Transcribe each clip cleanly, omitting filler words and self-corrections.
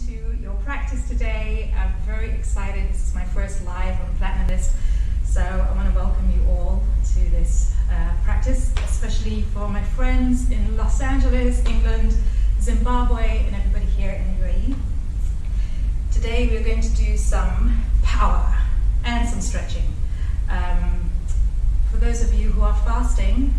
to your practice today. I'm very excited. This is my first live on Platinum List, so I want to welcome you all to this practice, especially for my friends in Los Angeles, England, Zimbabwe, and everybody here in the UAE. Today we're going to do some power and some stretching. For those of you who are fasting,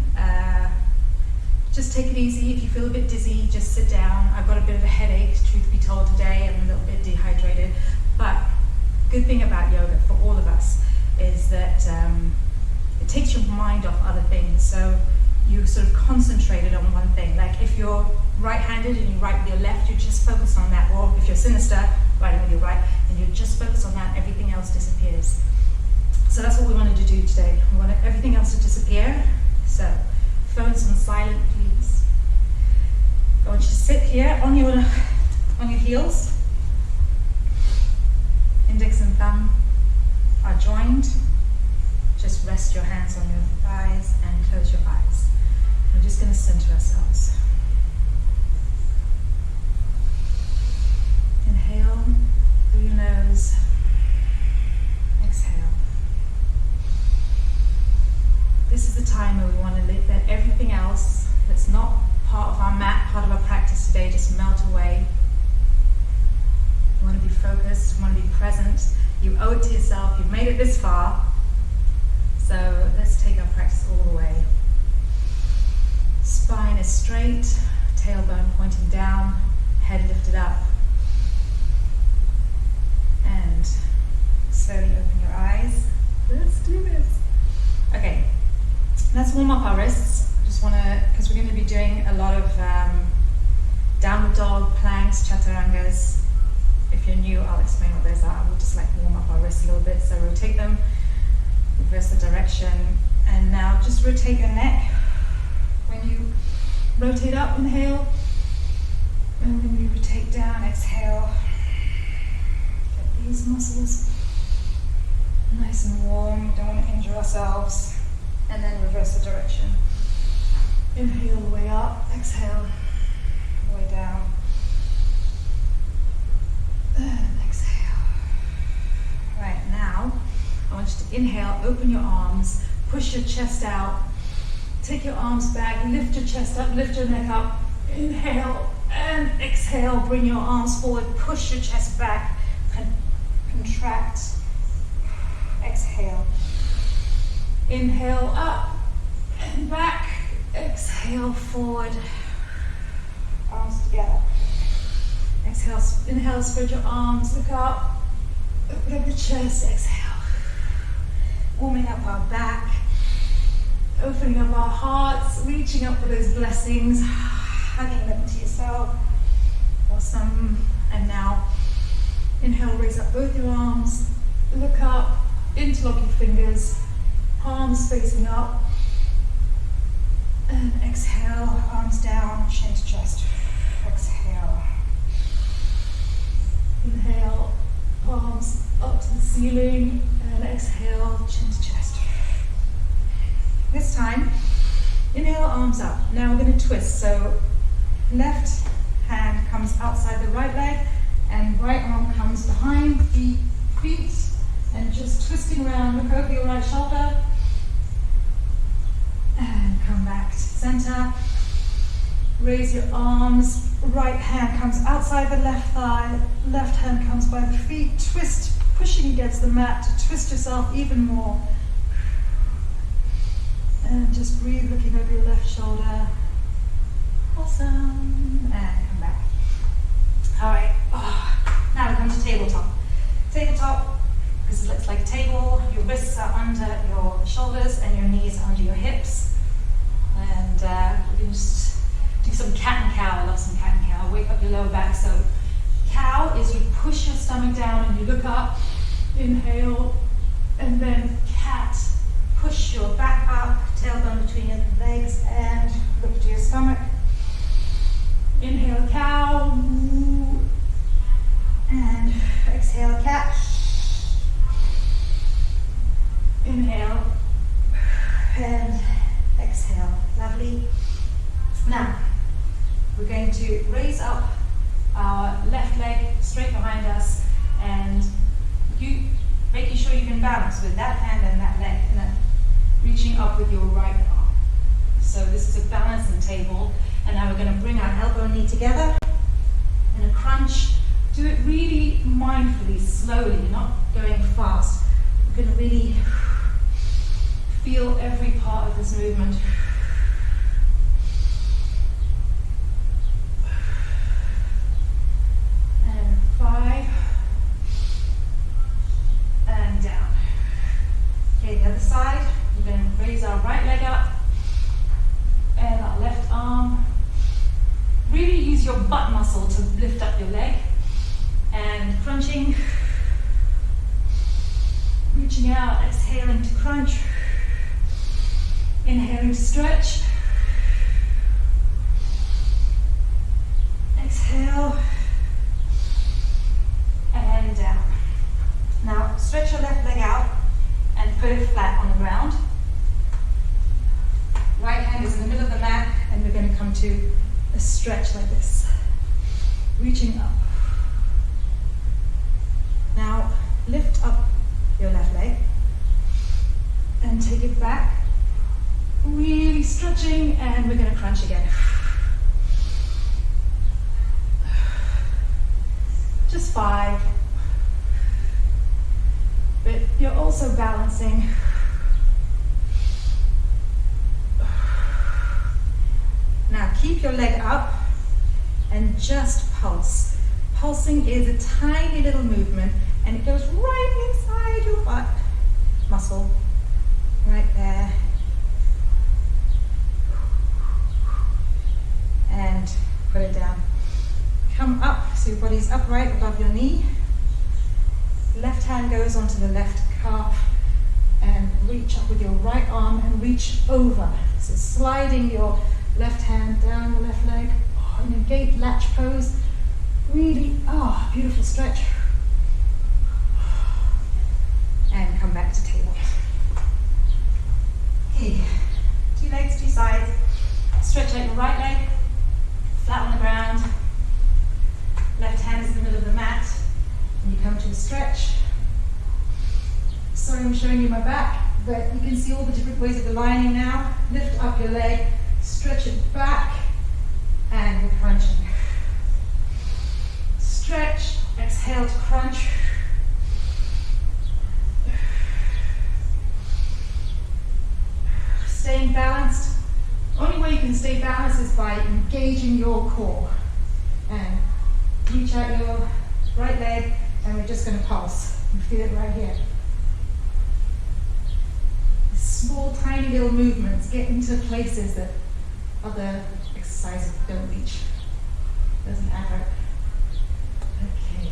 just take it easy. If you feel a bit dizzy, just sit down. I've got a bit of a headache, truth be told, today. I'm a little bit dehydrated. But good thing about yoga for all of us is that it takes your mind off other things. So you sort of concentrated on one thing. Like if you're right-handed and you write with your left, you just focus on that. Or if you're sinister, writing with your right, and you just focus on that, everything else disappears. So that's what we wanted to do today. We wanted everything else to disappear. So phones on silent, please. I want you to sit here on your heels. Index and thumb are joined. Just rest your hands on your thighs and close your eyes. We're just going to center ourselves. Inhale through your nose. Exhale. This is the time where we want to let everything else that's not part of our mat, part of our practice today, just melt away. You want to be focused, you want to be present. You owe it to yourself. You've made it this far. So let's take our practice all the way. Spine is straight, tailbone pointing down, head lifted up. And slowly open your eyes. Let's do this. Okay. Let's warm up our wrists. I just want to, because we're going to be doing a lot of downward dog, planks, chaturangas. If you're new, I'll explain what those are. We'll just like warm up our wrists a little bit. So rotate them, reverse the direction, and now just rotate your neck. When you rotate up, inhale, and when you rotate down, exhale. Get these muscles nice and warm. Don't want to injure ourselves. And then reverse the direction. Inhale all the way up, exhale all the way down. And exhale. Right, now I want you to inhale, open your arms, push your chest out, take your arms back, lift your chest up, lift your neck up. Inhale and exhale, bring your arms forward, push your chest back, contract, exhale. Inhale up and back, exhale forward, arms together. Exhale, inhale, spread your arms, look up, open up the chest, exhale. Warming up our back, opening up our hearts, reaching up for those blessings, hugging them to yourself. Awesome. And now, inhale, raise up both your arms, look up, interlock your fingers, palms facing up, and exhale, arms down, chin to chest. Exhale. Inhale, palms up to the ceiling, and exhale, chin to chest. This time, inhale, arms up. Now we're going to twist. So left hand comes outside the right leg, and right arm comes behind the feet, and just twisting around, look over your right shoulder, and come back to center. Raise your arms, right hand comes outside the left thigh, left hand comes by the feet, twist, pushing against the mat to twist yourself even more. And just breathe, looking over your left shoulder. Awesome. And come back. All right. Now we come to tabletop. Tabletop. This looks like a table, your wrists are under your shoulders and your knees under your hips. And we can just do some cat and cow. I love some cat and cow. Wake up your lower back. So cow is you push your stomach down and you look up, inhale, and then cat. Push your back up, tailbone between your legs and look to your stomach. Inhale, cow, and exhale, cat. Inhale and exhale. Lovely. Now, we're going to raise up our left leg straight balance with that hand and that leg, and then reaching up with your right arm. So this is a balancing table, and now we're going to bring our elbow and knee together in a crunch. Do it really mindfully, slowly, not going fast. We're going to really feel every part of this movement. And 5. And down. Okay, the other side. We're going to raise our right leg up and our left arm. Really use your butt muscle to lift up your leg. And crunching. Reaching out, exhaling to crunch. Inhaling to stretch. Exhale. And down. Now stretch your left leg out and put it flat on the ground. Right hand is in the middle of the mat, and we're going to come to a stretch like this. Reaching up. Now lift up your left leg and take it back. Really stretching, and we're going to crunch again. Just 5. But you're also balancing. Now keep your leg up and just pulse. Pulsing is a tiny little movement, and it goes right inside your butt muscle, right there. And put it down. Come up so your body's upright above your knee. Left hand goes onto the left calf, and reach up with your right arm and reach over. So sliding your left hand down the left leg in a gate latch pose. Really, beautiful stretch. And come back to table. Okay, 2 legs, 2 sides. Stretch out your right leg, flat on the ground. Left hand is in the middle of the mat. And you come to a stretch. Sorry I'm showing you my back, but you can see all the different ways of aligning now. Lift up your leg, stretch it back, and we're crunching. Stretch, exhale to crunch. Staying balanced. Only way you can stay balanced is by engaging your core. And reach out your right leg, and we're just going to pulse. You feel it right here. Small, tiny little movements get into places that other exercises don't reach. Doesn't add up. Okay.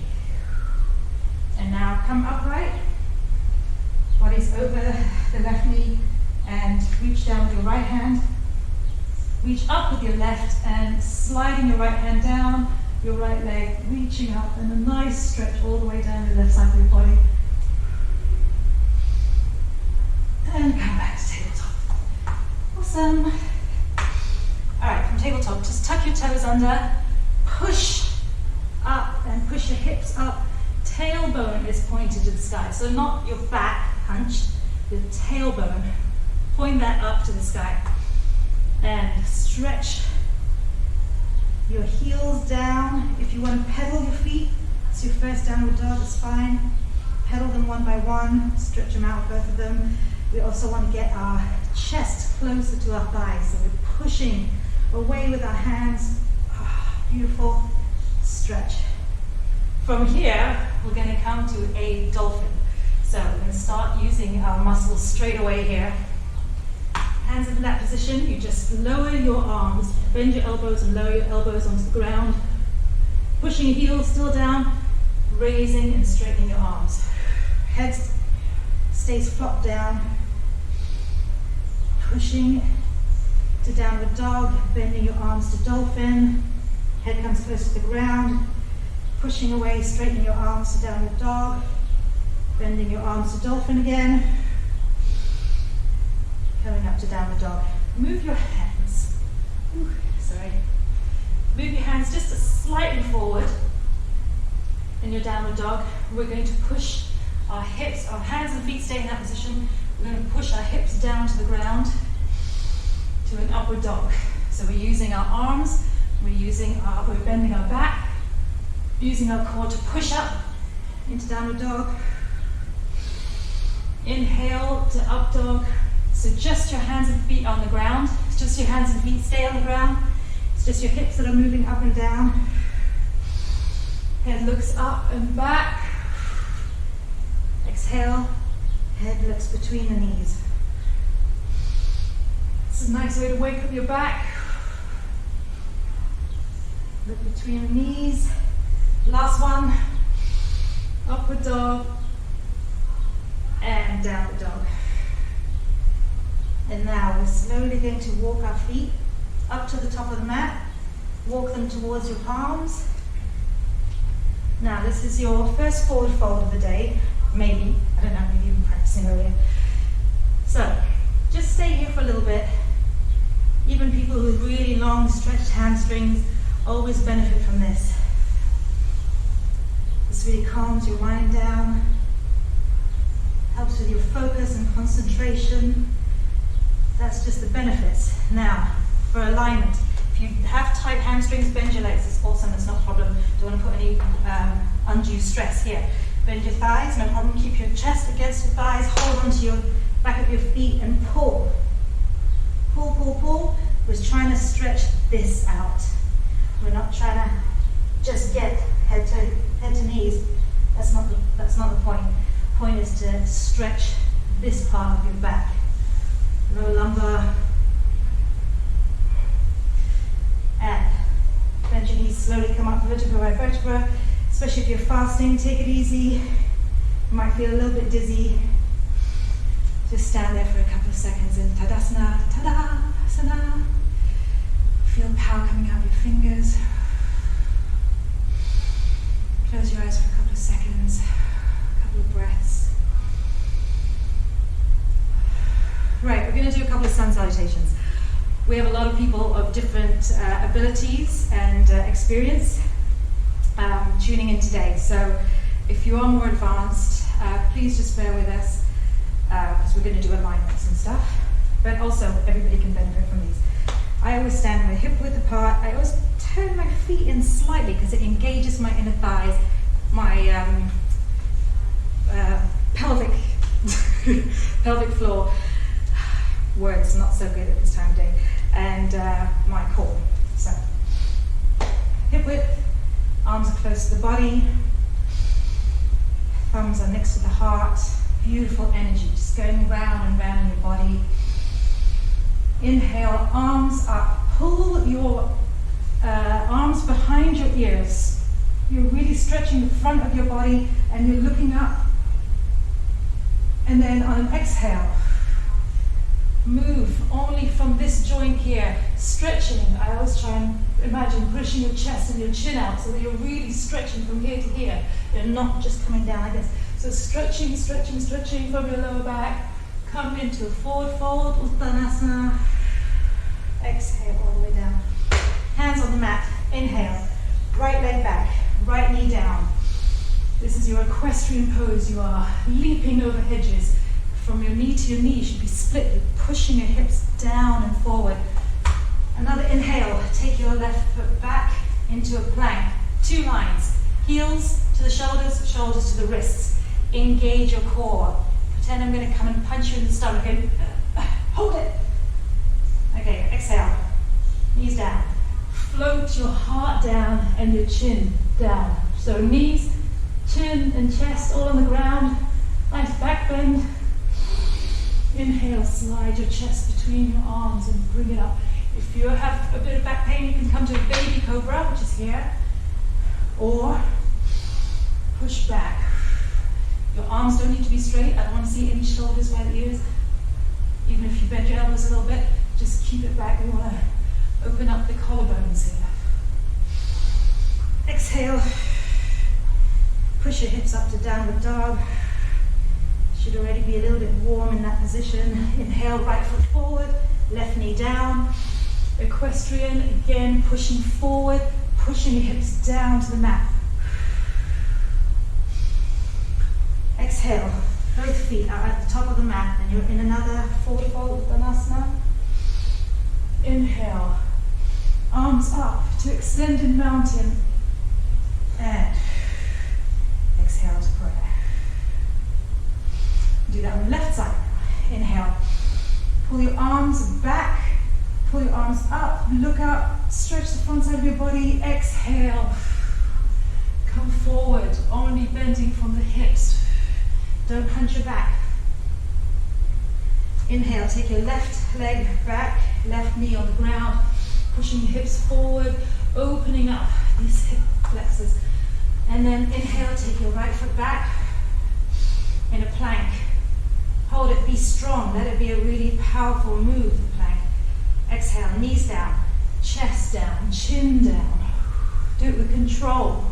And now come upright. Body's over the left knee, and reach down with your right hand. Reach up with your left, and sliding your right hand down, your right leg reaching up, and a nice stretch all the way down the left side of your body. And come back to tabletop. Awesome. Alright, from tabletop, just tuck your toes under, push up and push your hips up. Tailbone is pointed to the sky, so not your back hunched, your tailbone. Point that up to the sky. And stretch your heels down. If you want to pedal your feet, it's your first downward dog, it's fine. Pedal them one by one, stretch them out, both of them. We also want to get our chest closer to our thighs, so we're pushing away with our hands. Beautiful stretch. From here, we're going to come to a dolphin. So we're going to start using our muscles straight away here. Hands in that position, you just lower your arms, bend your elbows and lower your elbows onto the ground. Pushing your heels still down, raising and straightening your arms. Head stays flopped down. Pushing to downward dog, bending your arms to dolphin. Head comes close to the ground. Pushing away, straightening your arms to downward dog. Bending your arms to dolphin again. Coming up to downward dog. Move your hands. Move your hands just slightly forward in your downward dog. We're going to push Our hips, our hands and feet stay in that position. We're going to push our hips down to the ground to an upward dog. So we're using our arms, we're bending our back, using our core to push up into downward dog. Inhale to up dog. So just your hands and feet on the ground. It's just your hands and feet stay on the ground. It's just your hips that are moving up and down. Head looks up and back. Exhale, head looks between the knees. This is a nice way to wake up your back. Look between the knees. Last one. Upward dog. And downward dog. And now we're slowly going to walk our feet up to the top of the mat. Walk them towards your palms. Now this is your first forward fold of the day. Maybe, I don't know, maybe you've been practicing earlier. So, just stay here for a little bit. Even people with really long stretched hamstrings always benefit from this. This really calms your mind down, helps with your focus and concentration. That's just the benefits. Now, for alignment, if you have tight hamstrings, bend your legs. It's awesome, it's not a problem. Don't want to put any undue stress here. Bend your thighs, no problem. Keep your chest against your thighs. Hold onto your back of your feet and pull. Pull, pull, pull. We're trying to stretch this out. We're not trying to just get head to knees. That's not the point. The point is to stretch this part of your back. Lower lumbar. And bend your knees, slowly come up vertebra by vertebra. Especially if you're fasting, take it easy. You might feel a little bit dizzy. Just stand there for a couple of seconds in Tadasana, Tadasana. Feel power coming out of your fingers. Close your eyes for a couple of seconds, a couple of breaths. Right, we're going to do a couple of sun salutations. We have a lot of people of different abilities and experience tuning in today. So if you are more advanced, please just bear with us because we're going to do alignments and stuff. But also, everybody can benefit from these. I always stand with hip width apart. I always turn my feet in slightly because it engages my inner thighs, my pelvic floor. Words not so good at this time of day. And my core. So, hip width, arms are close to the body, thumbs are next to the heart. Beautiful energy, just going round and round in your body. Inhale, arms up. Pull your arms behind your ears. You're really stretching the front of your body and you're looking up. And then on an exhale, move only from this joint here, stretching. I always try and imagine pushing your chest and your chin out so that you're really stretching from here to here. You're not just coming down like this. So stretching, stretching, stretching from your lower back. Come into a forward fold, Uttanasana. Exhale all the way down. Hands on the mat. Inhale. Right leg back, right knee down. This is your equestrian pose. You are leaping over hedges. From your knee to your knee, you should be split. You're pushing your hips down and forward. Another inhale. Take your left foot back into a plank. 2 lines. Heels to the shoulders, shoulders to the wrists. Engage your core. Pretend I'm going to come and punch you in the stomach. And hold it. Okay, exhale. Knees down. Float your heart down and your chin down. So knees, chin and chest all on the ground. Nice back bend. Inhale, slide your chest between your arms and bring it up. If you have a bit of back pain, you can come to a baby cobra, which is here. Or push back. Your arms don't need to be straight. I don't want to see any shoulders by the ears. Even if you bend your elbows a little bit, just keep it back. We want to open up the collarbones here. Exhale. Push your hips up to downward dog. Should already be a little bit warm in that position. Inhale, right foot forward, left knee down. Equestrian, again, pushing forward, pushing your hips down to the mat. Exhale. exhale, both feet are at the top of the mat, and you're in another forward fold Uttanasana. Inhale, arms up to extended mountain, and exhale to prayer. Do that on the left side. Inhale, pull your arms back, pull your arms up, look up, stretch the front side of your body. Exhale, come forward, only bending from the hips. Don't hunch your back. Inhale, take your left leg back, left knee on the ground, pushing your hips forward, opening up these hip flexors. And then inhale, take your right foot back in a plank. Hold it, be strong, let it be a really powerful move, the plank. Exhale, knees down, chest down, chin down. Do it with control.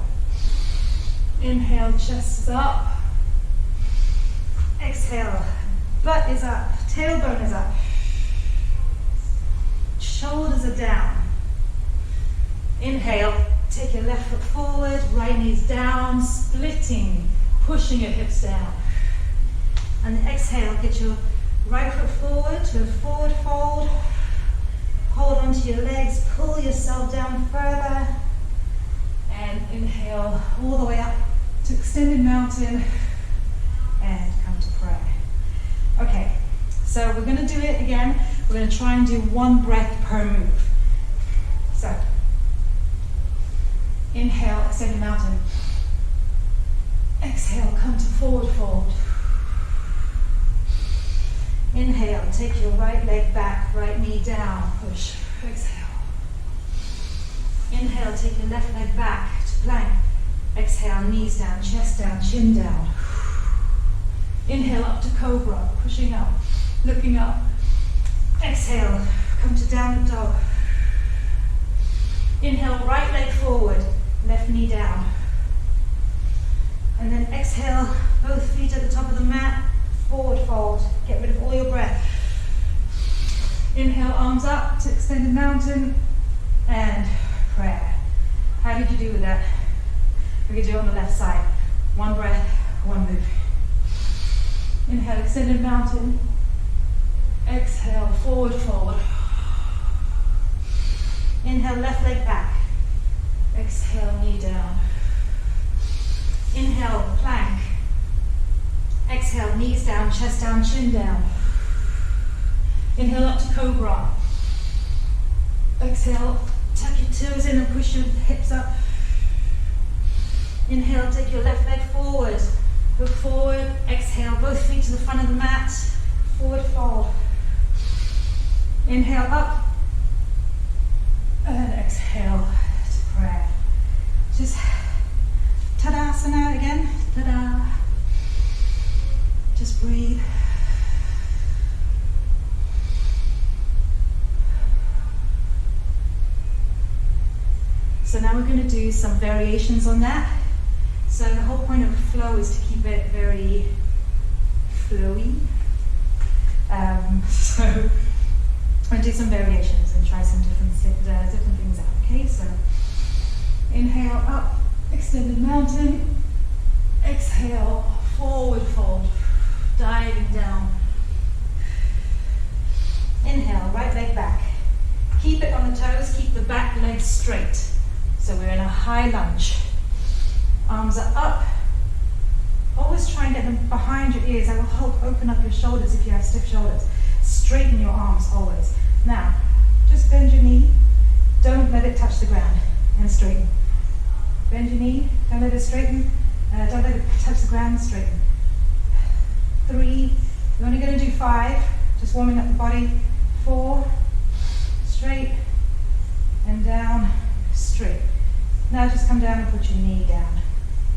Inhale, chest is up. Exhale, butt is up, tailbone is up. Shoulders are down. Inhale, take your left foot forward, right knee's down, splitting, pushing your hips down. And exhale, get your right foot forward to a forward fold. Hold onto your legs, pull yourself down further. And inhale all the way up to extended mountain. And come to prayer. Okay, so we're going to do it again. We're going to try and do one breath per move. So, inhale, extended mountain. Exhale, come to forward fold. Inhale, take your right leg back, right knee down, push, exhale. Inhale, take your left leg back to plank. Exhale, knees down, chest down, chin down. Inhale up to cobra, pushing up, looking up. Exhale, come to downward dog. Inhale, right leg forward, left knee down. And then exhale, both feet at the top of the mat, forward fold. Get rid of all your breath. Inhale, arms up to extended mountain, and prayer. How did you do with that? We can do it on the left side. One breath, one move. Inhale, extended mountain. Exhale, forward fold. Inhale, left leg back. Exhale, knee down. Inhale, plank. Exhale, knees down, chest down, chin down. Inhale up to cobra. Exhale, tuck your toes in and push your hips up. Inhale, take your left leg forward. Look forward. Exhale, both feet to the front of the mat. Forward fold. Inhale up. And exhale to prayer. Just Tadasana again. Ta-da. Just breathe. So now we're going to do some variations on that. So the whole point of flow is to keep it very flowy. So I'm going to do some variations and try some different things out. Okay, so inhale up, extended mountain. Exhale, forward fold, diving down. Inhale, right leg back. Keep it on the toes, keep the back leg straight. So we're in a high lunge. Arms are up. Always try and get them behind your ears. That will help open up your shoulders if you have stiff shoulders. Straighten your arms always. Now, just bend your knee. Don't let it touch the ground. And straighten. Bend your knee. Don't let it straighten. Don't let it touch the ground. Straighten. 3. We're only going to do 5. Just warming up the body. 4. Straight. And down. Straight. Now just come down and put your knee down.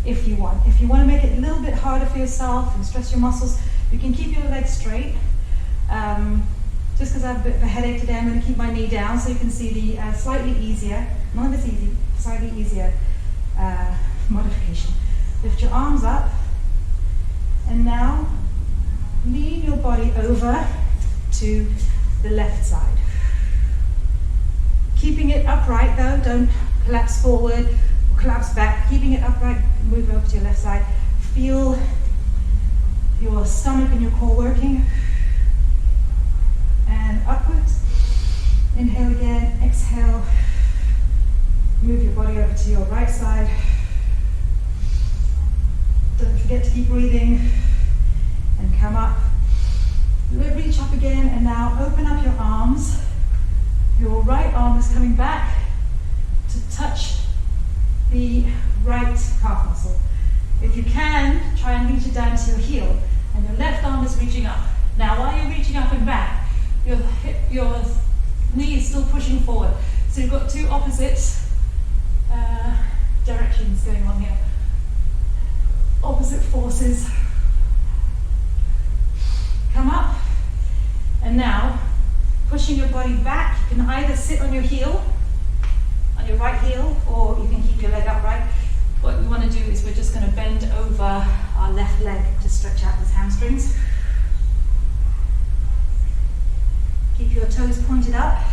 If you want. If you want to make it a little bit harder for yourself and stress your muscles, you can keep your legs straight. Just because I have a bit of a headache today, I'm going to keep my knee down so you can see the slightly easier, not as easy, slightly easier modification. Lift your arms up, and now lean your body over to the left side. Keeping it upright though, don't collapse forward or collapse back. Keeping it upright, move over to your left side. Feel your stomach and your core working. And upwards. Inhale again, exhale. Move your body over to your right side. Don't forget to keep breathing. And come up. Reach up again, and now open up your arms. Your right arm is coming back to touch the right calf muscle. If you can, try and reach it down to your heel, and your left arm is reaching up. Now, while you're reaching up and back, your knee is still pushing forward. So you've got two opposite directions going on here. Opposite forces. Come up, and now pushing your body back. You can either sit on your heel, on your right heel, or you can keep your leg upright. What we want to do is we're just going to bend over our left leg to stretch out those hamstrings. Keep your toes pointed up.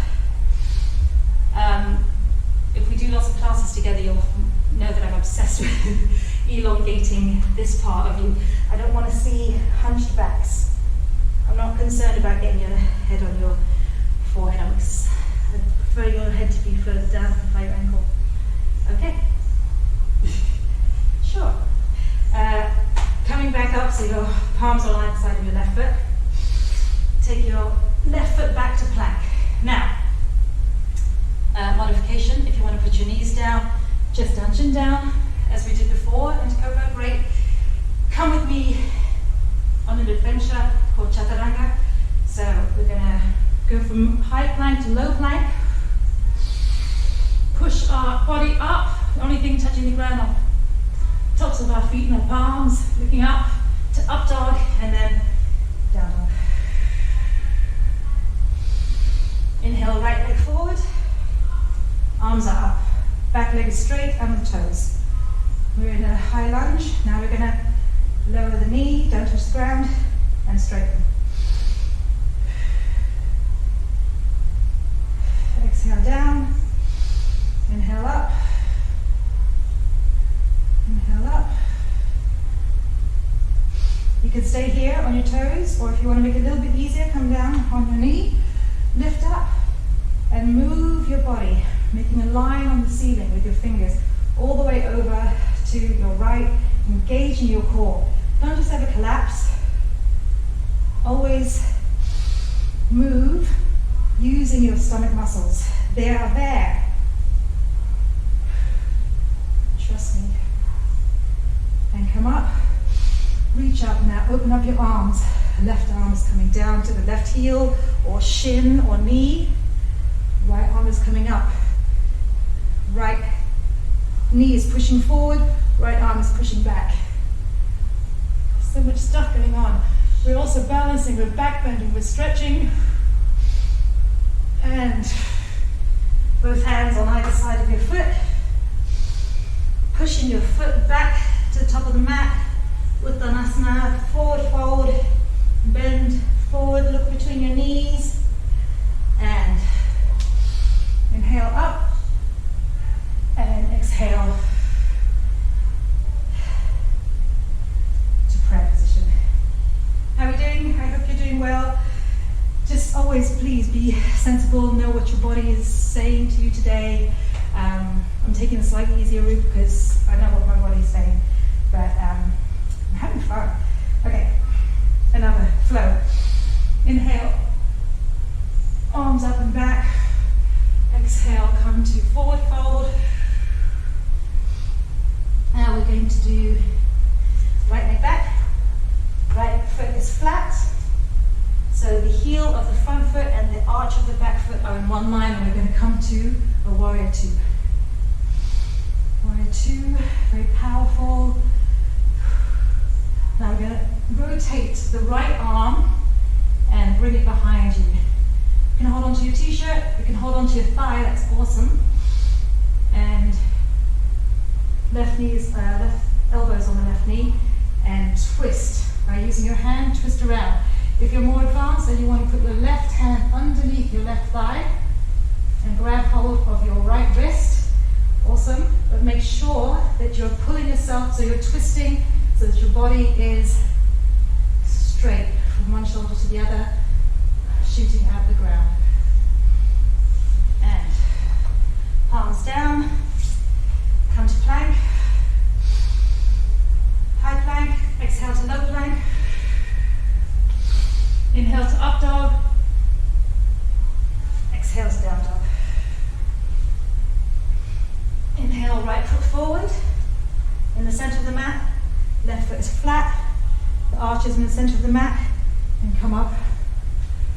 If we do lots of classes together, you'll know that I'm obsessed with elongating this part of you. I don't want to see hunched backs. I'm not concerned about getting your head on your forehead. I prefer your head to be further down by your ankle. Okay? Sure. Coming back up, so your palms are on either side of your left foot. Take your left foot back to plank. Now, modification, if you want to put your knees down, chest down, chin down, as we did before, into Cobra, great. Come with me on an adventure called Chaturanga. So we're going to go from high plank to low plank. Push our body up, the only thing touching the ground are tops of our feet and our palms, looking up to up dog, and then down dog. Inhale, right leg forward, arms are up, back leg is straight and the toes. We're in a high lunge. Now we're going to lower the knee, don't touch the ground, and straighten. Exhale down, inhale up, inhale up. You can stay here on your toes, or if you want to make it a little bit easier, come down on your knee, lift up, and move your body, making a line on the ceiling with your fingers, all the way over to your right, engaging your core. Don't just ever collapse. Always move using your stomach muscles. They are there. Trust me. And come up, reach up now, open up your arms. Left arm is coming down to the left heel or shin or knee. Right arm is coming up. Right knee is pushing forward, right arm is pushing back. So much stuff going on. We're also balancing, we're back bending, we're stretching. And both hands on either side of your foot. Pushing your foot back to the top of the mat. Uttanasana, forward fold, bend forward, look between your knees. And inhale up. And exhale to prayer position. How are we doing? I hope you're doing well. Just always please be sensible, know what your body is saying to you today. I'm taking a slightly easier route because I know what my body's saying, but I'm having fun. Okay, another flow. Inhale, arms up and back. Exhale, come to forward fold. Now we're going to do right leg back. Right foot is flat. So the heel of the front foot and the arch of the back foot are in one line, and we're going to come to a warrior two. Warrior two, very powerful. Now we're going to rotate the right arm and bring it behind you. You can hold onto your t-shirt, you can hold onto your thigh, that's awesome. And left elbows on the left knee, and twist by using your hand, twist around. If you're more advanced and you want to put your left hand underneath your left thigh and grab hold of your right wrist, awesome, but make sure that you're pulling yourself, so you're twisting so that your body is straight from one shoulder to the other, shooting out the ground. And palms down, come to plank, high plank, exhale to low plank, inhale to up dog, exhale to down dog. Inhale, right foot forward, in the center of the mat, left foot is flat, the arch is in the center of the mat, and come up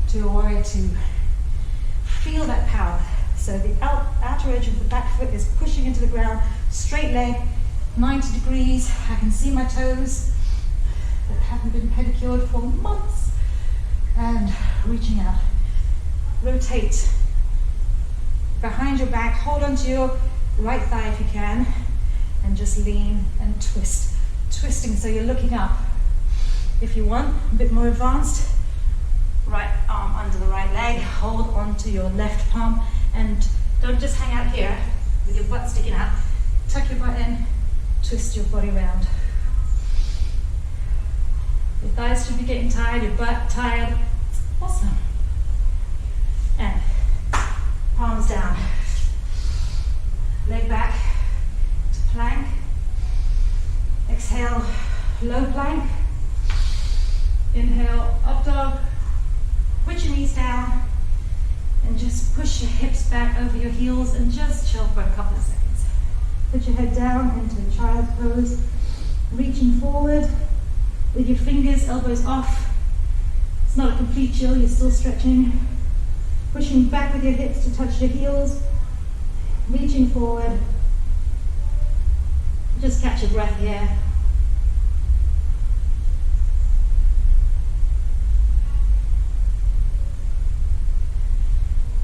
to a warrior two. Feel that power. So the outer edge of the back foot is pushing into the ground, straight leg, 90 degrees. I can see my toes that haven't been pedicured for months, and reaching out. Rotate behind your back, hold onto your right thigh if you can, and just lean and twist. Twisting so you're looking up. If you want, a bit more advanced, right arm under the right leg, hold onto your left palm, and don't just hang out here with your butt sticking out. Tuck your butt in, twist your body around. Your thighs should be getting tired, your butt tired. Awesome. And palms down. Leg back to plank. Exhale, low plank. Inhale, up dog. Put your knees down and just push your hips back over your heels and just chill for a couple of seconds. Put your head down into child's pose, reaching forward with your fingers, elbows off. It's not a complete chill, you're still stretching. Pushing back with your hips to touch your heels, reaching forward. Just catch your breath here.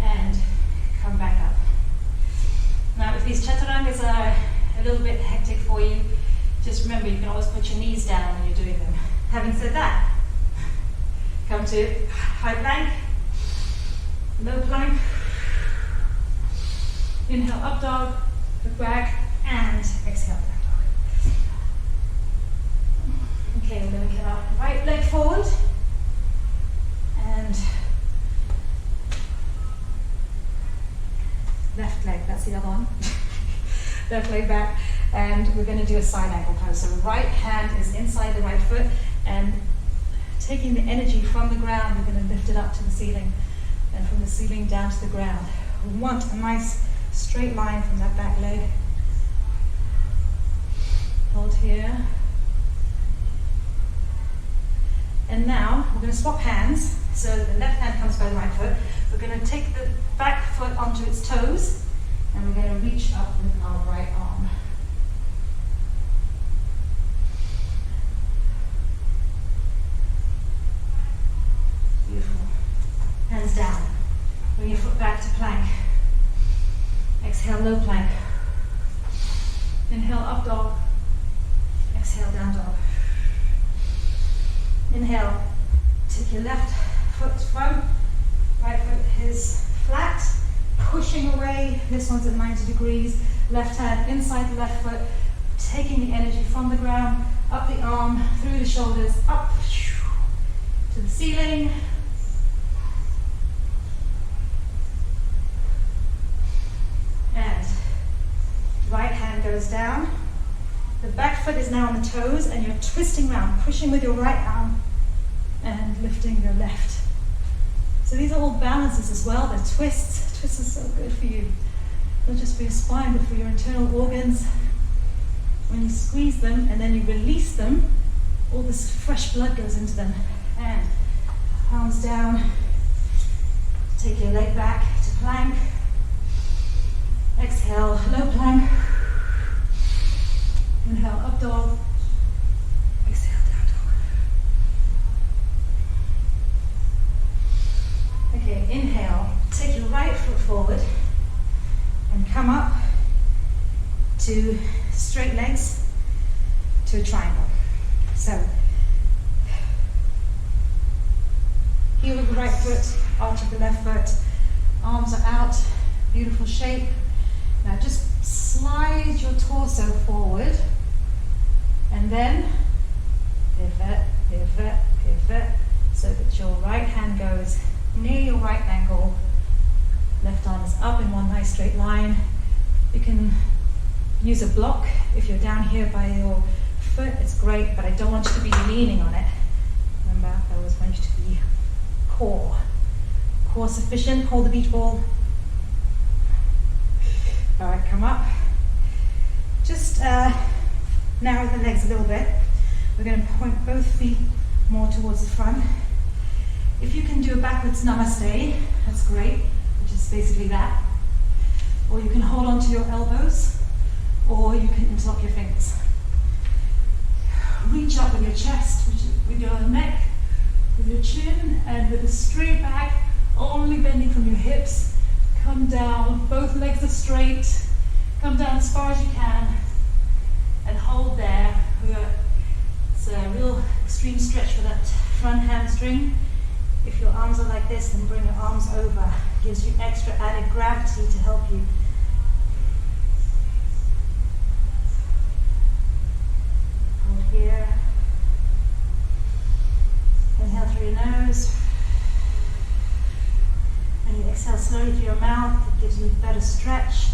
And come back up. Now, if these chaturangas are a little bit hectic for you, just remember you can always put your knees down when you're doing them. Having said that, come to high plank, low plank, inhale up dog, look back, and exhale back dog. Okay, we're going to get our right leg forward, and left leg, that's the other one. Left leg back, and we're going to do a side angle pose. So the right hand is inside the right foot, and taking the energy from the ground, we're going to lift it up to the ceiling, and from the ceiling down to the ground. We want a nice straight line from that back leg. Hold here. And now we're going to swap hands. So the left hand comes by the right foot. We're going to take the back foot onto its toes, and we're going to reach up with our right arm. Beautiful. Hands down. Bring your foot back to plank. Exhale, low plank. Inhale, up dog. Exhale, down dog. Inhale, take your left foot front, right foot is flat, pushing away. This one's at 90 degrees. Left hand inside the left foot, taking the energy from the ground, up the arm, through the shoulders, up to the ceiling. And right hand goes down. The back foot is now on the toes, and you're twisting around, pushing with your right arm and lifting your left. So these are all balances as well. They're twists. Twists are so good for you, not just for your spine, but for your internal organs. When you squeeze them and then you release them, all this fresh blood goes into them. And palms down. Take your leg back to plank. Exhale, low plank. Inhale, up dog. Exhale, down dog. Okay, inhale. Take your right foot forward and come up to straight legs to a triangle. So, heel of the right foot, arch of the left foot, arms are out, beautiful shape. Now just slide your torso forward, and then pivot, pivot, pivot. pivot so that your right hand goes near your right ankle. Left arm is up in one nice straight line. You can use a block if you're down here by your foot, it's great, but I don't want you to be leaning on it. Remember, I always want you to be core. Core sufficient, hold the beach ball. All right, come up. Just narrow the legs a little bit. We're going to point both feet more towards the front. If you can do a backwards namaste, that's great, which is basically that. Or you can hold on to your elbows, or you can interlock your fingers. Reach up with your chest, with your neck, with your chin, and with a straight back, only bending from your hips. Come down, both legs are straight. Come down as far as you can, and hold there. It's a real extreme stretch for that front hamstring. If your arms are like this, then bring your arms over. Gives you extra added gravity to help you. Hold here. Inhale through your nose. And you exhale slowly through your mouth. It gives you a better stretch.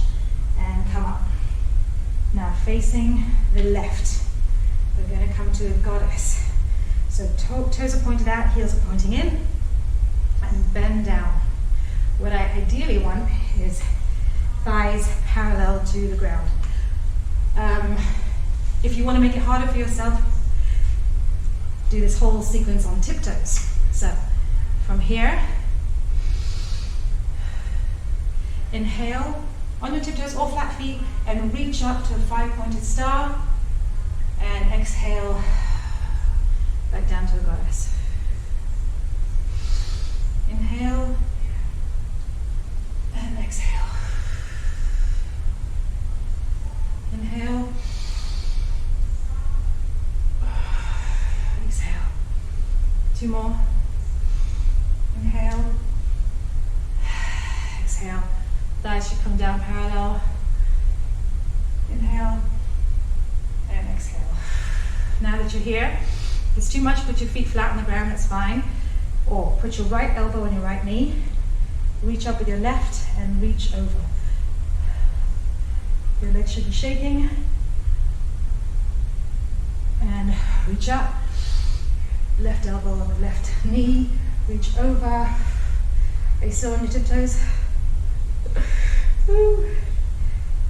And come up. Now facing the left. We're going to come to a goddess. So toes are pointed out, heels are pointing in. And bend down. What I ideally want is thighs parallel to the ground. If you want to make it harder for yourself, do this whole sequence on tiptoes. So from here, inhale on your tiptoes or flat feet and reach up to a 5-pointed star, and exhale back down to a goddess. Inhale and exhale. Inhale. Exhale. 2 more. Inhale. Exhale. Thighs should come down parallel. Inhale and exhale. Now that you're here, if it's too much, put your feet flat on the ground, that's fine. Or put your right elbow on your right knee. Reach up with your left and reach over. Your legs should be shaking. And reach up. Left elbow on the left knee. Reach over. Are you still on your tiptoes?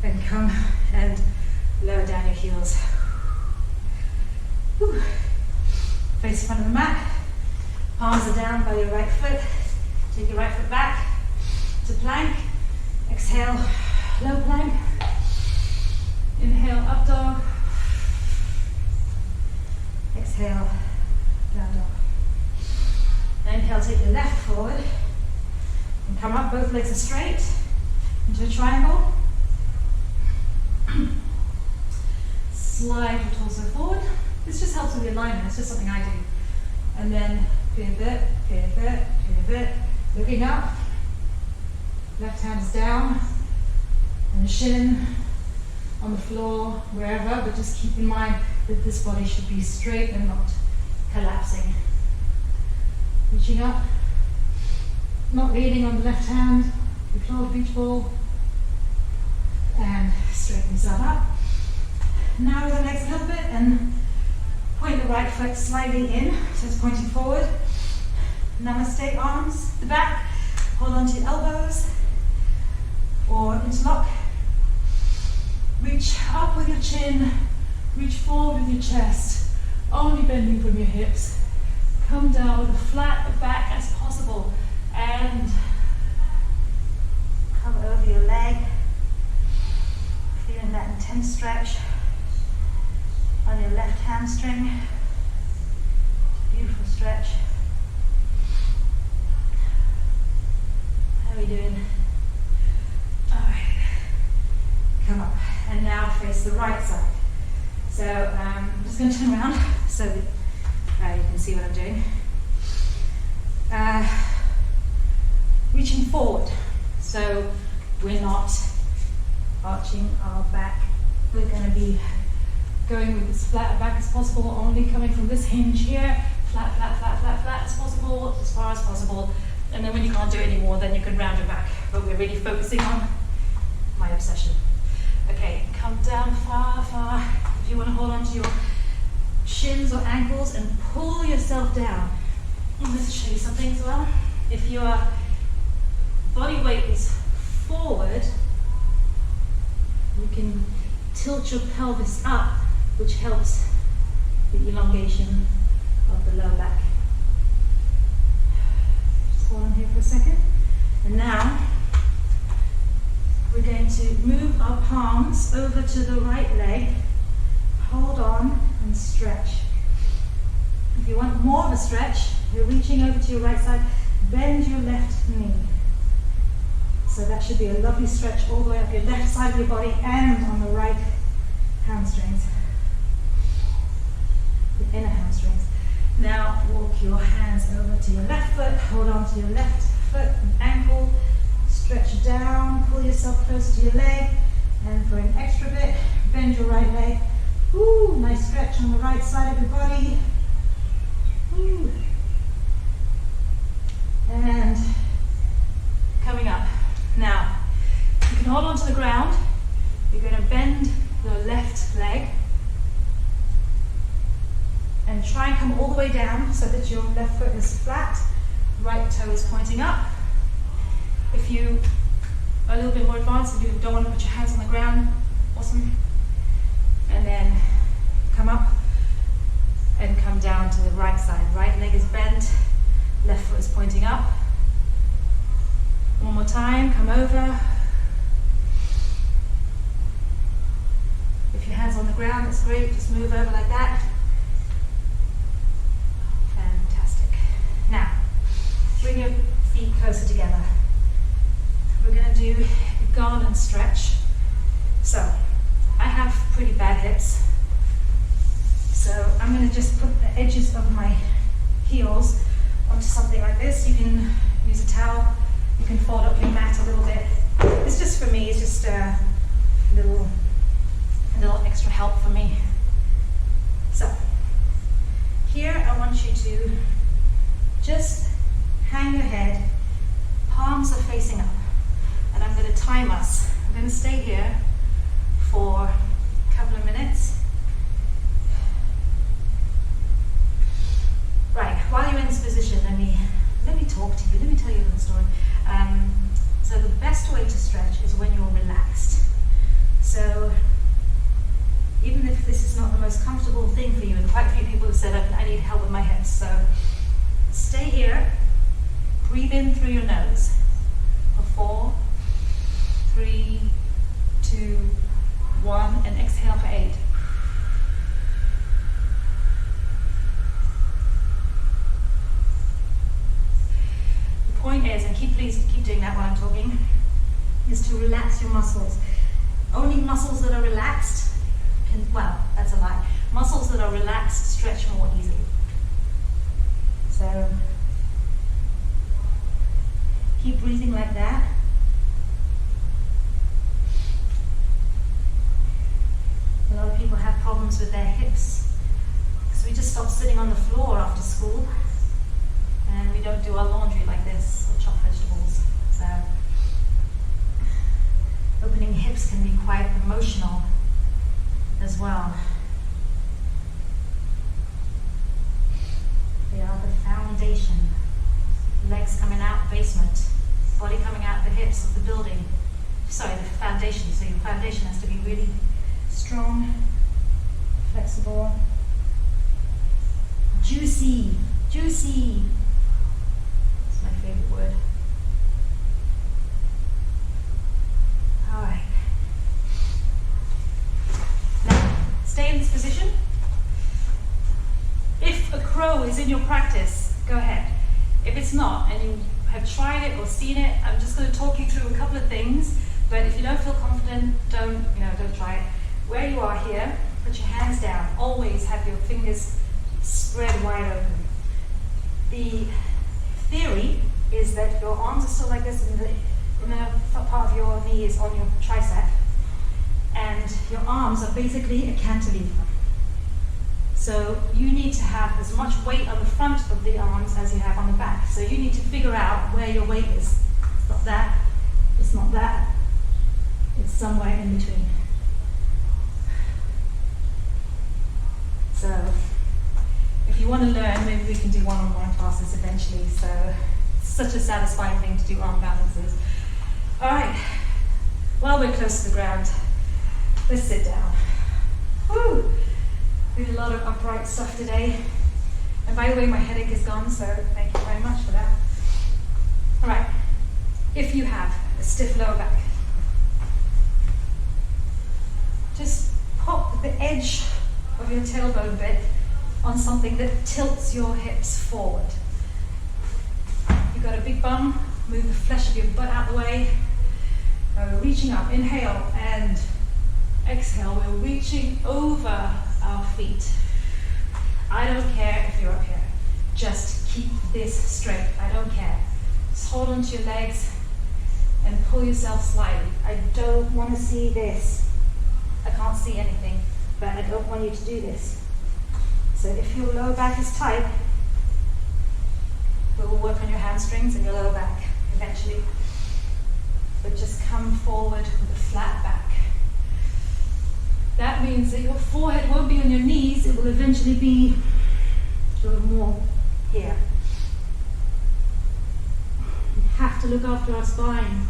And come and lower down your heels. Face the front of the mat. Palms are down by your right foot. Take your right foot back to plank. Exhale, low plank. Inhale, up dog. Exhale, down dog. Inhale, take your left forward. And come up, both legs are straight. Into a triangle. Slide your torso forward. This just helps with the alignment, it's just something I do. And then pivot, pivot, pivot. Looking up. Left hand is down. And the shin on the floor, wherever, but just keep in mind that this body should be straight and not collapsing. Reaching up. Not leaning on the left hand. Deploy the beach ball. And straighten yourself up. Narrow the legs a little bit and point the right foot slightly in, so it's pointing forward. Namaste, arms, the back. Hold on to your elbows or interlock. Reach up with your chin, reach forward with your chest, only bending from your hips. Come down with as flat back as possible and come over your leg. Feeling that intense stretch on your left hamstring. Beautiful stretch. How are we doing? Alright. Come up. And now face the right side. So I'm just going to turn around so that you can see what I'm doing. Reaching forward. So we're not arching our back. We're going to be going with as flat a back as possible, only coming from this hinge here. Flat, flat, flat, flat, core as far as possible, and then when you can't do it anymore, then you can round your back. But we're really focusing on my obsession. Okay, come down far, far. If you want to hold on to your shins or ankles and pull yourself down. I'm going to show you something as well. If your body weight is forward, you can tilt your pelvis up, which helps the elongation of the lower back. Just hold on here for a second. And now we're going to move our palms over to the right leg, hold on and stretch. If you want more of a stretch, you're reaching over to your right side, bend your left knee. So that should be a lovely stretch all the way up your left side of your body and on the right hamstrings, the inner hamstrings. Now walk your hands over to your left foot, hold on to your left foot and ankle, stretch down, pull yourself close to your leg, and for an extra bit, bend your right leg. Ooh, nice stretch on the right side of your body. Ooh. And coming up. Now, you can hold on to the ground. You're going to bend your left leg and try and come all the way down so that your left foot is flat, right toe is pointing up. If you are a little bit more advanced and you don't want to put your hands on the ground, awesome. And then come up and come down to the right side. Right leg is bent, left foot is pointing up. One more time, come over. If your hand's on the ground, that's great, just move over like that. Fantastic. Now, bring your feet closer together. We're going to do a garden stretch. So, I have pretty bad hips. So, I'm going to just put the edges of my heels onto something like this. You can use a towel. You can fold up your mat a little bit. It's just for me, it's just a little extra help for me. So, here I want you to just hang your head, palms are facing up, and I'm going to time us. I'm going to stay here for a couple of minutes. Right, while you're in this position, let me talk to you, let me tell you a little story. So the best way to stretch is when you're relaxed. So even if this is not the most comfortable thing for you, and quite a few people have said I need help with my hips, so stay here, breathe in through your nose for 4, 3, 2, 1, and exhale for 8. Point is, and please keep doing that while I'm talking, is to relax your muscles. Only muscles that are relaxed can, well, that's a lie. Muscles that are relaxed stretch more easily. So, keep breathing like that. A lot of people have problems with their hips because we just stop sitting on the floor after school. And we don't do our laundry like this, or chop vegetables. So, opening hips can be quite emotional as well. They are the foundation. Legs coming out, basement. Body coming out the hips of the building. Sorry, the foundation. So your foundation has to be really strong, flexible, juicy, juicy. My favorite word. All right. Now, stay in this position. If a crow is in your practice, go ahead. If it's not, and you have tried it or seen it, I'm just going to talk you through a couple of things. But if you don't feel confident, don't try it. Where you are here, put your hands down. Always have your fingers spread wide open. The theory is that your arms are still like this, and the inner part of your knee is on your tricep, and your arms are basically a cantilever. So you need to have as much weight on the front of the arms as you have on the back. So you need to figure out where your weight is. It's not that, it's not that, it's somewhere in between. So if you want to learn, maybe we can do one-on-one classes eventually. So it's such a satisfying thing to do arm balances. All right, while we're close to the ground, let's sit down. Woo! Did a lot of upright stuff today. And by the way, my headache is gone, so thank you very much for that. All right, if you have a stiff lower back, just pop the edge of your tailbone bit on something that tilts your hips forward. You've got a big bum, move the flesh of your butt out the way. Reaching up, inhale and exhale. We're reaching over our feet. I don't care if you're up here. Just keep this straight. I don't care. Just hold onto your legs and pull yourself slightly. I don't want to see this. I can't see anything, but I don't want you to do this. So if your lower back is tight, we will work on your hamstrings and your lower back eventually. But just come forward with a flat back. That means that your forehead won't be on your knees, it will eventually be sort of more here. We have to look after our spine.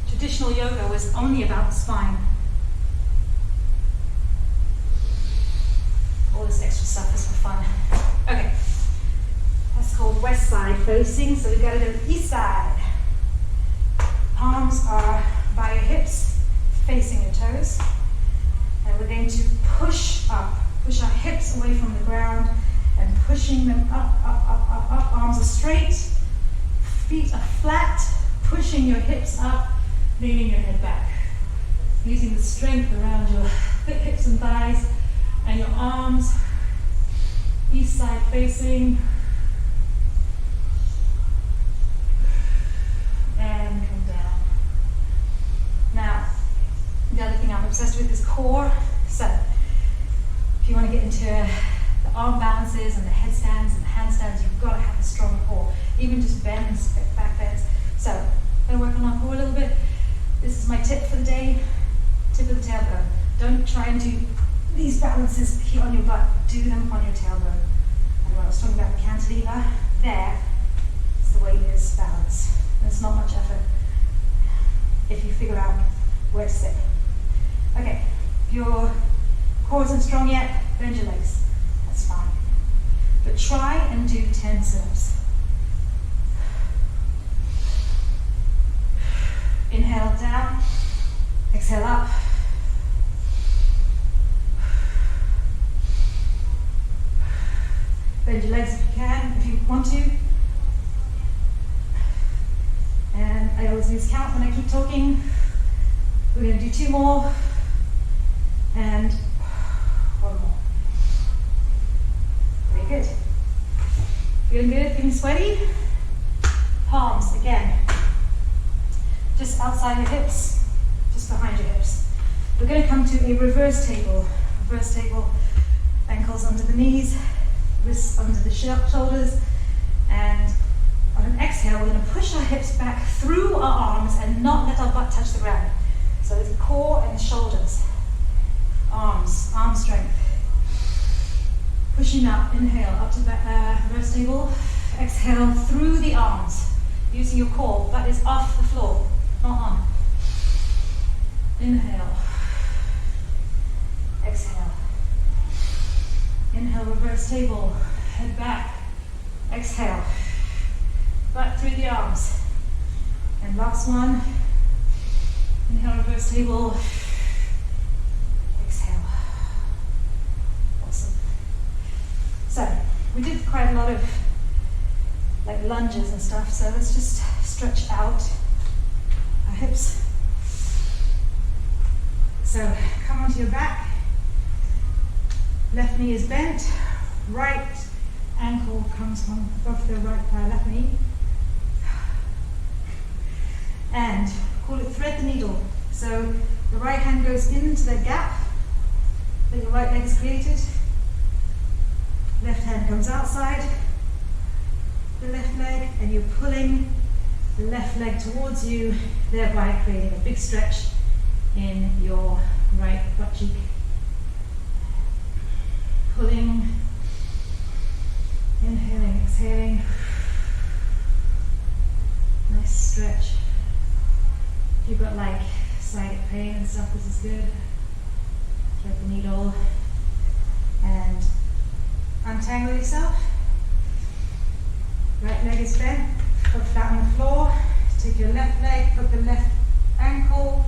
Traditional yoga was only about the spine. All this extra stuff is for fun. Okay, that's called west side facing, so we've got to do east side. Palms are by your hips, facing your toes, and we're going to push up, push our hips away from the ground and pushing them up, up, up, up, up. Arms are straight, feet are flat, pushing your hips up, leaning your head back, using the strength around your hips and thighs and your arms, east side facing, and come down. Now, the other thing I'm obsessed with is core. So, if you want to get into the arm balances and the headstands and the handstands, you've got to have a strong core. Even just bends, back bends. So, I'm going to work on our core a little bit. This is my tip for the day, tip of the tailbone. Don't try and do these balances here on your butt. Do them on your tailbone. And when I was talking about the cantilever, there is the way it is balance. And it's not much effort if you figure out where to sit. Okay, if your core isn't strong yet, bend your legs. That's fine. But try and do 10 sit-ups. Inhale down, exhale up. Bend your legs if you can, if you want to. And I always lose count when I keep talking. We're going to do 2 more. And 1 more. Very good. Feeling good? Feeling sweaty? Palms again. Just outside your hips, just behind your hips. We're going to come to a reverse table. Reverse table, ankles under the knees, wrists under the shoulders, and on an exhale, we're going to push our hips back through our arms and not let our butt touch the ground. So it's core and shoulders. Arms, arm strength. Pushing up, inhale, up to the reverse table. Exhale through the arms, using your core. Butt is off the floor, not on. Inhale. Exhale. Inhale, reverse table, head back. Exhale. Butt through the arms. And last one. Inhale, reverse table. Exhale. Awesome. So, we did quite a lot of like lunges and stuff, so let's just stretch out our hips. So, come onto your back. Left knee is bent. Right ankle comes on above the right thigh, left knee. And call it thread the needle. So the right hand goes into the gap, So your right leg is created. Left hand comes outside the left leg, and you're pulling the left leg towards you, thereby creating a big stretch in your right butt cheek. Pulling, inhaling, exhaling. Nice stretch. If you've got like sciatic pain and stuff, this is good. Thread the needle and untangle yourself. Right leg is bent, foot flat on the floor. Take your left leg, put the left ankle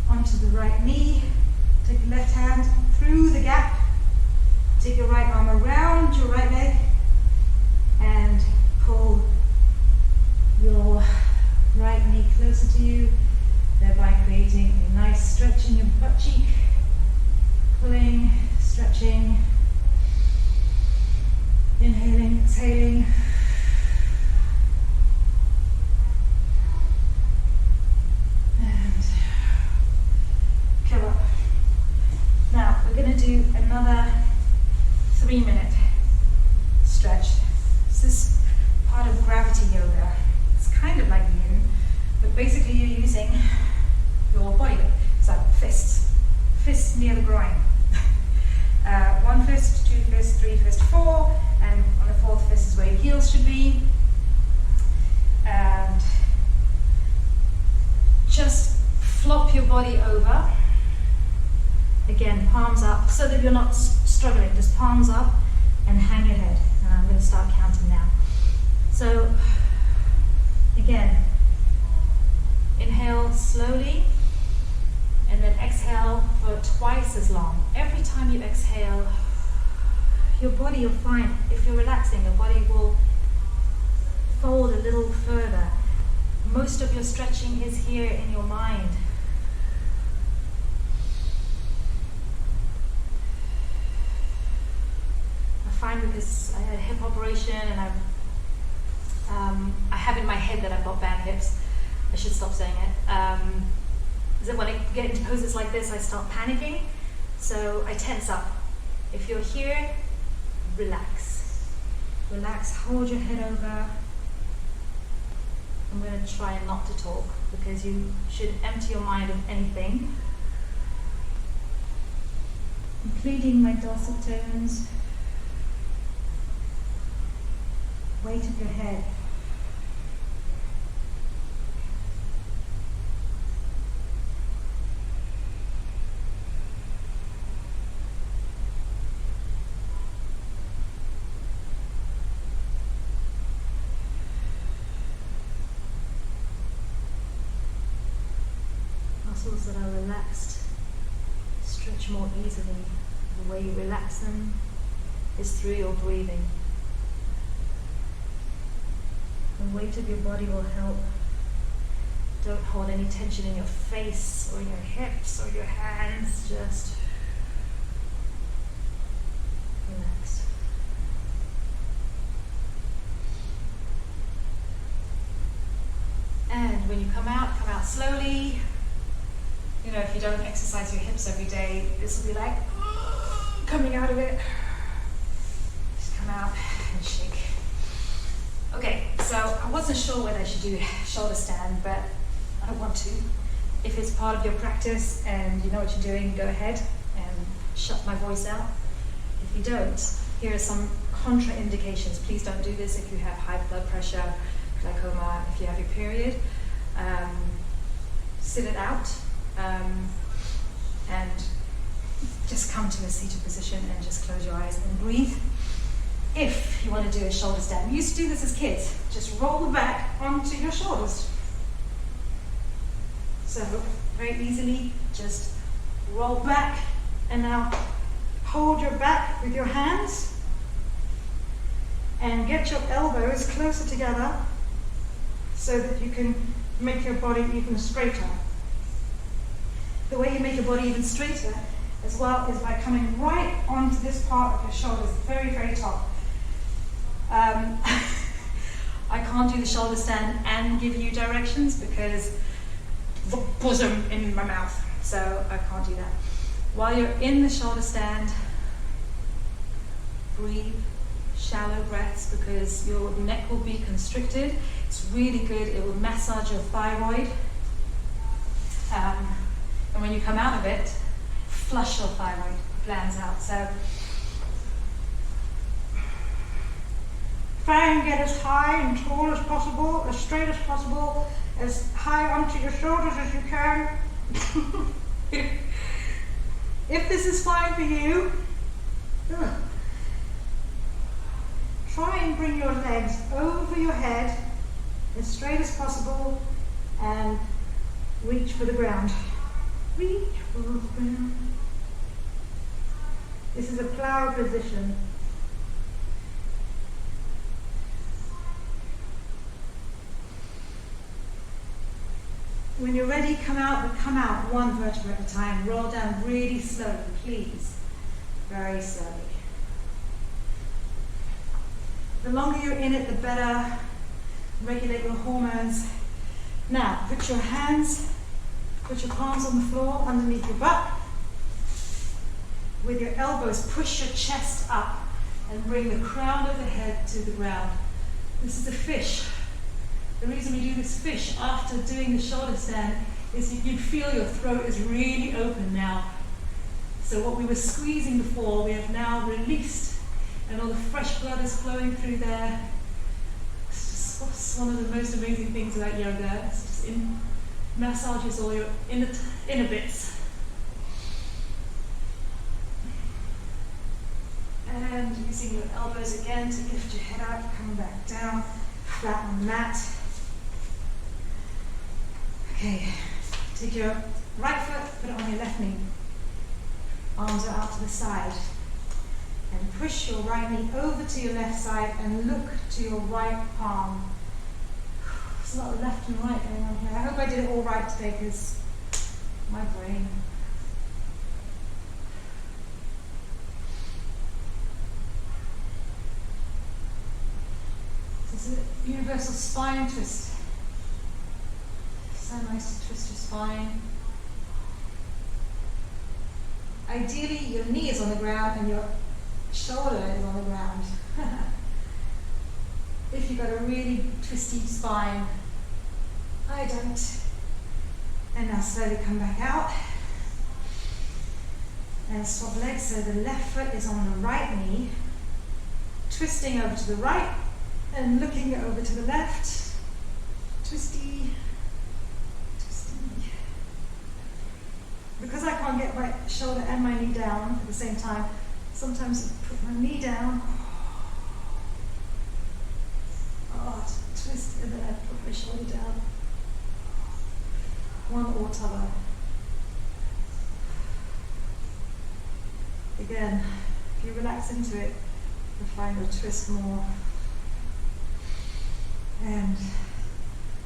onto the right knee. Take your left hand through the gap. Take your right arm around your right leg and pull your right knee closer to you, thereby creating a nice stretch in your butt cheek. Pulling, stretching, inhaling, exhaling. And come up. Now we're going to do another 3-minute stretch. This is part of gravity yoga. It's kind of like yin, but basically you're using your body weight. So fists near the groin. 1 fist, 2 fists, 3 fists, 4, and on the 4th fist is where your heels should be. And just flop your body over. Again, palms up, so that you're not struggling. Just palms up and hang your head. And I'm going to start counting now. So, again, inhale slowly, and then exhale for twice as long. Every time you exhale, your body, you'll find, if you're relaxing, your body will fold a little further. Most of your stretching is here in your mind. I find because I had a hip operation and I have in my head that I've got bad hips. I should stop saying it. Is that when I get into poses like this, I start panicking, so I tense up. If you're here, relax. Relax, hold your head over. I'm going to try not to talk, because you should empty your mind of anything. Including my dulcet tones. Weight of your head. Muscles that are relaxed stretch more easily. The way you relax them is through your breathing. The weight of your body will help. Don't hold any tension in your face or in your hips or your hands. Just relax. And when you come out slowly. You know, if you don't exercise your hips every day, this will be like coming out of it. Just come out and shake. Okay, so I wasn't sure whether I should do shoulder stand, but I don't want to. If it's part of your practice and you know what you're doing, go ahead and shut my voice out. If you don't, here are some contraindications. Please don't do this if you have high blood pressure, glaucoma, if you have your period. Sit it out. And just come to a seated position and just close your eyes and breathe. If you want to do a shoulder stand, we used to do this as kids. Just roll the back onto your shoulders. So very easily, just roll back, and now hold your back with your hands and get your elbows closer together so that you can make your body even straighter. The way you make your body even straighter as well is by coming right onto this part of your shoulders, very, very top. I can't do the shoulder stand and give you directions because the bosom in my mouth, so I can't do that. While you're in the shoulder stand, breathe shallow breaths because your neck will be constricted. It's really good. It will massage your thyroid. And when you come out of it, flush your thyroid glands out. So try and get as high and tall as possible, as straight as possible, as high onto your shoulders as you can. If this is fine for you, try and bring your legs over your head as straight as possible and reach for the ground. Reach for the ground. This is a plow position. When you're ready, come out, but come out one vertebra at a time. Roll down really slowly, please. Very slowly. The longer you're in it, the better. Regulate your hormones. Now, put your palms on the floor underneath your butt. With your elbows, push your chest up and bring the crown of the head to the ground. This is a fish. The reason we do this fish after doing the shoulder stand is you can feel your throat is really open now. So what we were squeezing before, we have now released, and all the fresh blood is flowing through there. It's just one of the most amazing things about yoga. It's just massages all your inner bits. And using your elbows again to lift your head up, come back down, flat on the mat. Okay, take your right foot, put it on your left knee. Arms are out to the side. And push your right knee over to your left side and look to your right palm. There's a lot of left and right going on here. I hope I did it all right today because my brain. This is a universal spine twist. So nice to twist your spine. Ideally, your knee is on the ground and your shoulder is on the ground. If you've got a really twisty spine, I don't. And now slowly come back out. And swap legs so the left foot is on the right knee, twisting over to the right and looking over to the left. Twisty. Because I can't get my shoulder and my knee down at the same time, sometimes I put my knee down, twist, and then I put my shoulder down. One or t'other. Again, if you relax into it, you'll find you'll twist more. And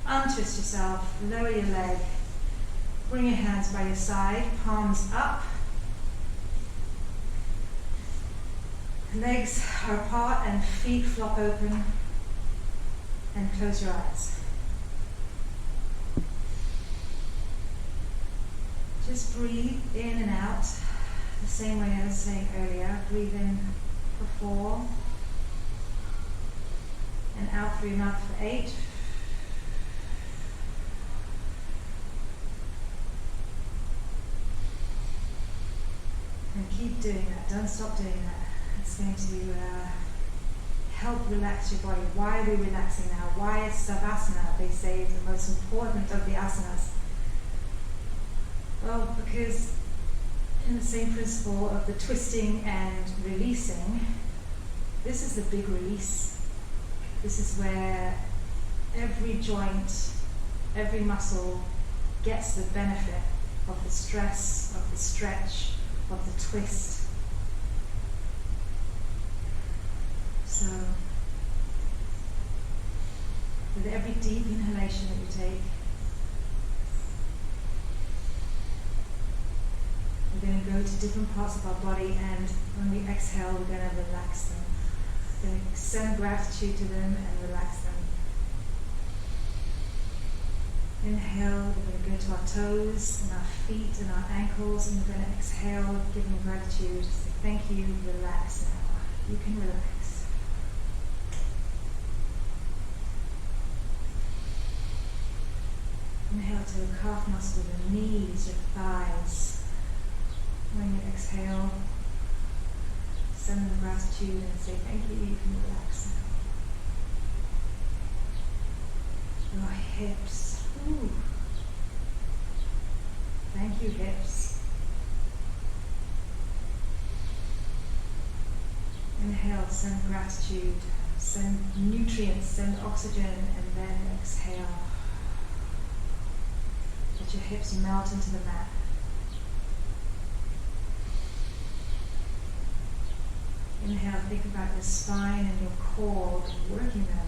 untwist yourself, lower your leg. Bring your hands by your side, palms up. Legs are apart and feet flop open. And close your eyes. Just breathe in and out, the same way I was saying earlier. Breathe in for 4. And out through your mouth for 8. And keep doing that, don't stop doing that. It's going to help relax your body. Why are we relaxing now? Why is Savasana, they say, is the most important of the asanas? Well, because in the same principle of the twisting and releasing, this is the big release. This is where every joint, every muscle gets the benefit of the stress, of the stretch, of the twist. So, with every deep inhalation that you take, we're going to go to different parts of our body, and when we exhale, we're going to relax them. We're going to send gratitude to them and relax them. Inhale, we're going to go to our toes and our feet and our ankles, and we're going to exhale, giving gratitude. Say thank you, relax now. You can relax. Inhale to the calf muscle, the knees, your thighs. When you exhale, send them gratitude and say thank you, you can relax now. Your hips. Ooh. Thank you, hips. Inhale, send gratitude, send nutrients, send oxygen, and then exhale. Let your hips melt into the mat. Inhale, think about your spine and your core, working them.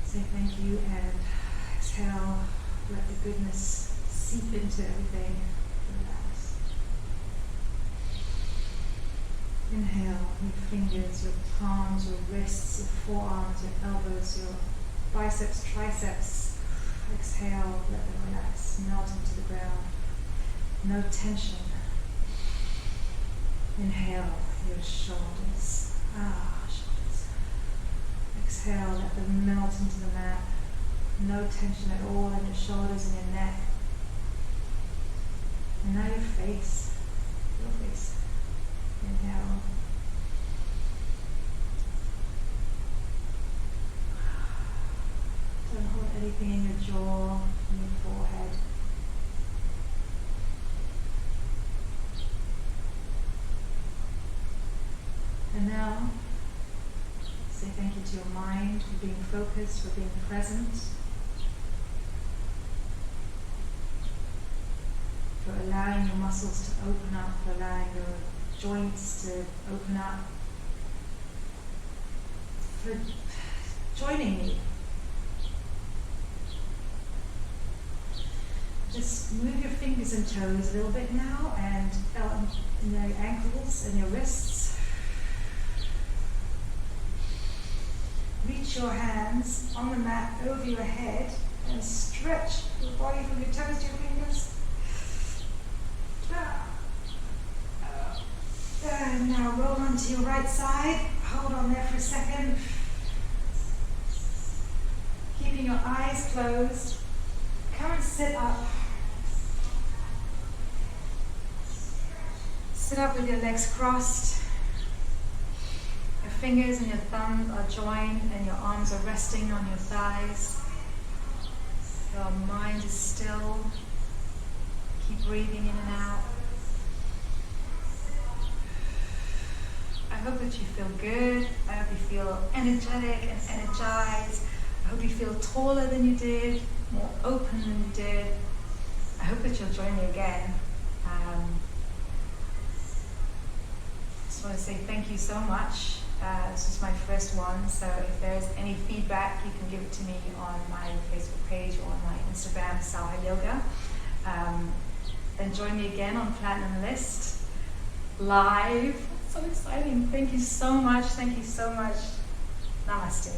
Say thank you and exhale, let the goodness seep into everything. Relax. Inhale, your fingers, your palms, your wrists, your forearms, your elbows, your biceps, triceps. Exhale, let them relax, melt into the ground. No tension. Inhale, your shoulders. Shoulders. Exhale, let them melt into the mat. No tension at all in your shoulders and your neck. And now your face. Your face. Inhale. Don't hold anything in your jaw, in your forehead. And now, say thank you to your mind for being focused, for being present, for allowing your muscles to open up, for allowing your joints to open up, for joining me. Just move your fingers and toes a little bit now, and your ankles and your wrists. Reach your hands on the mat over your head and stretch your body from your toes to your fingers. And now roll onto your right side. Hold on there for a second. Keeping your eyes closed. Come and sit up. Sit up with your legs crossed. Your fingers and your thumbs are joined and your arms are resting on your thighs. Your mind is still. Keep breathing in and out. I hope that you feel good. I hope you feel energetic and energized. I hope you feel taller than you did, more open than you did. I hope that you'll join me again. I just want to say thank you so much. This is my first one, so if there's any feedback, you can give it to me on my Facebook page or on my Instagram, Salha Yoga. And join me again on Platinumlist Live. So exciting. Thank you so much. Thank you so much. Namaste.